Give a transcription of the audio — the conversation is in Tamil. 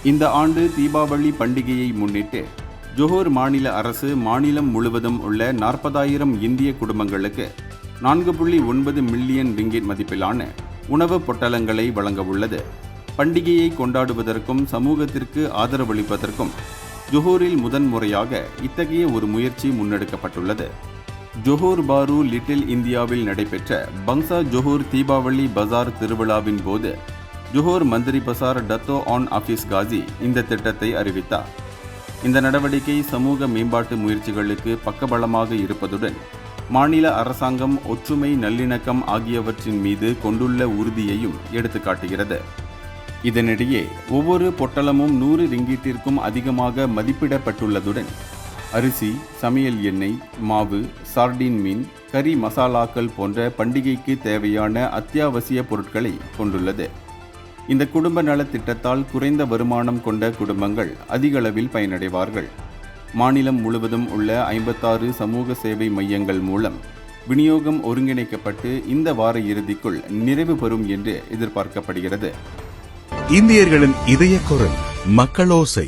இந்த ஆண்டு தீபாவளி பண்டிகையை முன்னிட்டு ஜொஹூர் மாநில அரசு மாநிலம் முழுவதும் உள்ள 40,000 இந்திய குடும்பங்களுக்கு 4.9 மில்லியன் ரிங்கிட் மதிப்பிலான உணவுப் பொட்டலங்களை வழங்கவுள்ளது. பண்டிகையை கொண்டாடுவதற்கும் சமூகத்திற்கு ஆதரவளிப்பதற்கும் ஜொஹூரில் முதன்முறையாக இத்தகைய ஒரு முயற்சி முன்னெடுக்கப்பட்டுள்ளது. ஜொஹூர் பாரு லிட்டில் இந்தியாவில் நடைபெற்ற பங்சா ஜொஹூர் தீபாவளி பஜார் திருவிழாவின் போது ஜொஹூர் மந்திரி பசார் டத்தோ ஆன் ஆஃபீஸ் காசி இந்த திட்டத்தை அறிவித்தார். இந்த நடவடிக்கை சமூக மேம்பாட்டு முயற்சிகளுக்கு பக்கபலமாக இருப்பதுடன் மாநில அரசாங்கம் ஒற்றுமை, நல்லிணக்கம் ஆகியவற்றின் மீது கொண்டுள்ள உறுதியையும் எடுத்துக்காட்டுகிறது. இதனிடையே ஒவ்வொரு பொட்டலமும் 100 ரிங்கிட்டிற்கும் அதிகமாக மதிப்பிடப்பட்டுள்ளதுடன் அரிசி, சமையல் எண்ணெய், மாவு, சார்டின் மீன், கறி மசாலாக்கள் போன்ற பண்டிகைக்கு தேவையான அத்தியாவசிய பொருட்களை கொண்டுள்ளது. இந்த குடும்ப நலத் திட்டத்தால் குறைந்த வருமானம் கொண்ட குடும்பங்கள் அதிகளவில் பயனடைவார்கள். மாநிலம் முழுவதும் உள்ள 56 சமூக சேவை மையங்கள் மூலம் விநியோகம் ஒருங்கிணைக்கப்பட்டு இந்த வார இறுதிக்குள் நிறைவு பெறும் என்று எதிர்பார்க்கப்படுகிறது. இந்தியர்களின் இதய குரல் மக்களோசை.